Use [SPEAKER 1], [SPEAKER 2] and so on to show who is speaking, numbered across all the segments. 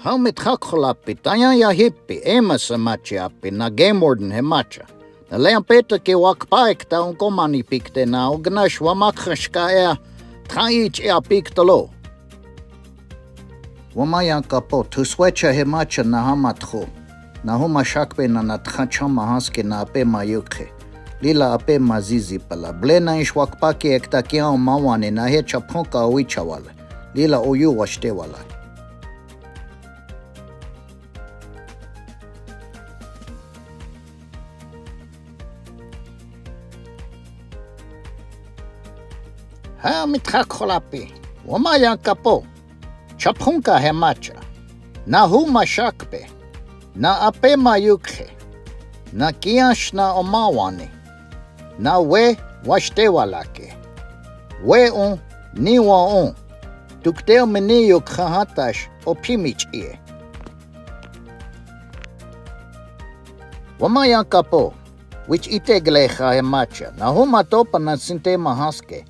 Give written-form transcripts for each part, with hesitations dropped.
[SPEAKER 1] How mithakholapi, tayan ya hippi, amos machiapi, na game warden hemacha. Na lean peta ki wakpaik ta un komani pikte na ognash wamakhashka ea, taich ea piktalo. Wamayan kapo, tu swecha hemacha na hamatho. Na huma shakpe na nathacha mahaske na ape mayukhe. Lila ape mazizi pala. Blena ish wakpaki ektakia o mawane na hecha ponka oicha wala. Lila oyu washte wala. Ha mithakholapi. Wamayan kapo. Chapunka hemacha. Na huma shakpe. Na ape mayukhe. Na kiash na omawane. Na we washte walake. We on niwa on. Tukteo meniyo khahatash opimich ie. Wamayan kapo. Which iteglecha hemacha. Na huma topa na sinte mahaske.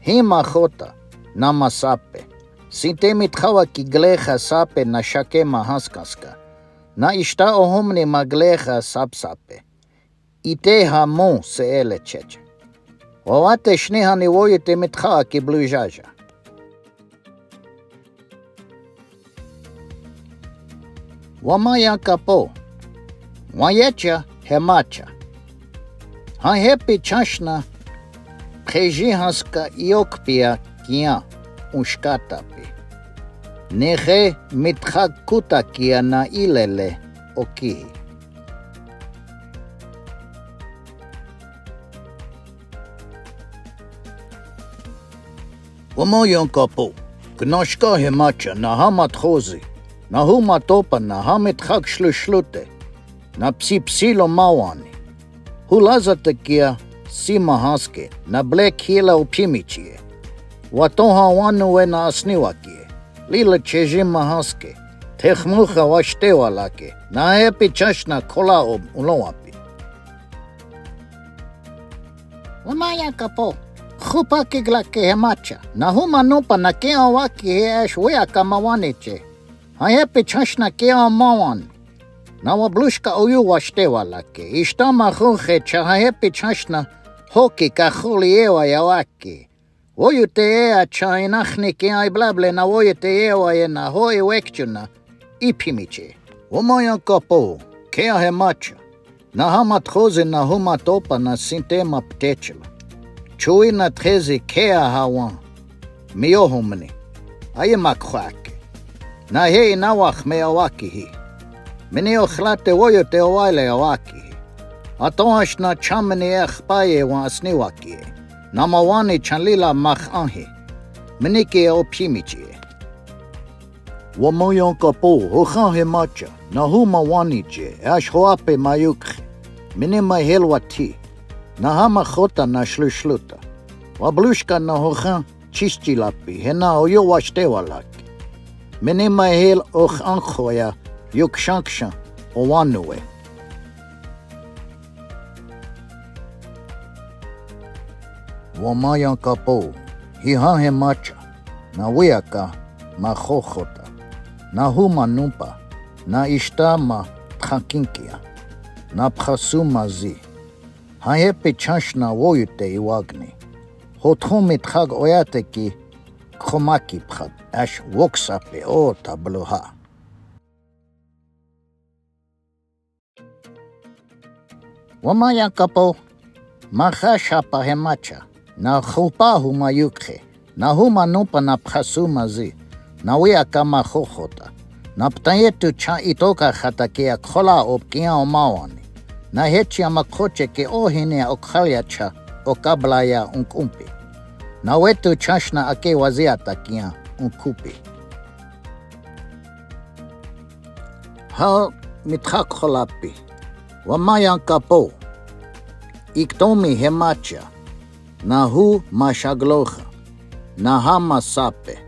[SPEAKER 1] Hima khota. Na masape. Sinte mithawa ki glecha sape na shake mahaskaska. Na ishta ohomne maglecha sapsape. Ite hamon se ele cheche. Wawate shneha niwoyete mithawa ki blujaja. Wamaya kapo. Wayecha hemacha. Ha hepi chashna. Preji haska iokpia kia ushkatapi. Nehe mithakuta kia na ilele okihi. Wamoyon kapo. Gnoshka hemacha na hamat khozi. Na huma topa na hamit khak shlute. Na psilo mawani. Hulazate kia sima haske. Na blek hila upimichie. Watoha wanuwe na asniwakie. Lila chejim mahaske. Techmucha washte walake. Na hepi chashna kola ob ulowapi. Wamaya kapo. Khupa kiglake hemacha. Na huma nopa na kea waki heash wea kamawaniche. Hayepi chashna kea mawan. Na wablushka oyu washte walake. Ishtama khunche cha hayepi chashna hoki kakhuli ewa yawaki. Oyu te ea cha inachni ki ai blable na oyu te ewa ye na hoi wekchuna ipimiche. Wamaya kapo. Kea hemacha. Na hamat khoze na huma topa na sintema ptechela. Chui na trezi kea hawan. Miyohumni. Aye makwake. Na hei nawach me awakihi. Mini okhlate woyo te owaile awakihi. Atoash na chamani ekhpaye wa asniwakie. Na mawani chanlila mach anhi. Miniki opimichie. Wamoyon kapo hokhan hemacha. Na huma waniche. Ash hoape mayukhe. Mini mahelwati. Na hama khota na shluta. Wablushka na hokhan chistilapi. Hena oyo washte walaki. Mini mahel och ankhoya yukshanksha owanuwe. Wamayan kapo. Hiha hemacha. Na wiaka ma khokhota. Na huma numpa. Na ishtama thakinkia. Na phasuma zi. Hayepe chashna woyute iwagni. Hothome thag oyate ki khomaki phat ash woksape o tabloha. Wamaya kapo. Mahashapa hemacha. Na khupa huma yukhe. Na huma nupa na phasuma zi. Na wea kama khokhota. Na ptayetu cha itoka khatakia khola opkia omawani. Na hechi amakhoche ke ohine okhalya cha okablaya unkumpi. Na wetu chashna ake waziata kia unkupi. Ha mithakholapi. Wamayan kapo. Iktomi hemacha. Na hu mashaglocha. Na hama sape.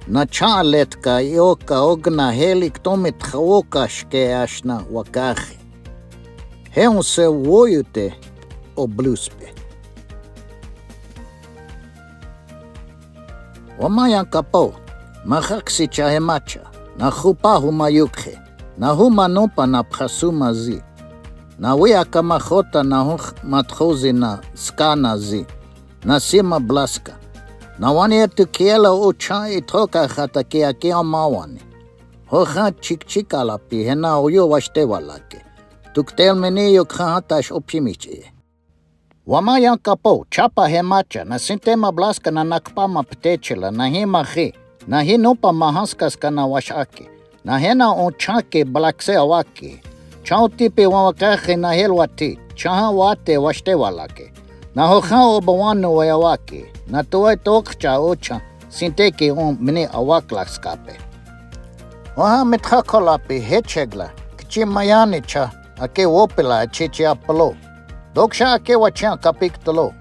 [SPEAKER 1] Na cha letka ioka ogna helik tomit khawoka shke ashna wakahi. Heon se woyute o bluspe. Wamaya kapo. Mahaksi cha hemacha. Na hupa humayukhe. Na humanopa na pchasumazi. Na wea kama hota na mathozi na skanazi. Na sima blaska. Na wani etu kiela ucha itoka hata kia kia mawani. Hoha chikala pi hena uyo washte walake. Tuktel meniyo khatash opimiche. Wamaya kapo chapa hemacha na sintema blaska na nakpama ptechela na hima he. Na hinopa mahaskas kana washake. Na hena onchake blakse awake. Chautipe wawakache na helwati. Chaha wate washte walake. Na hoha obawano wayawake. Na toa tokcha ocha sinteke on mene awaklaskape. Waha mitrakolapi hechegla. Kichi mayani cha ake wopila chichi apalo. Doksha ake wachan kapik tolo.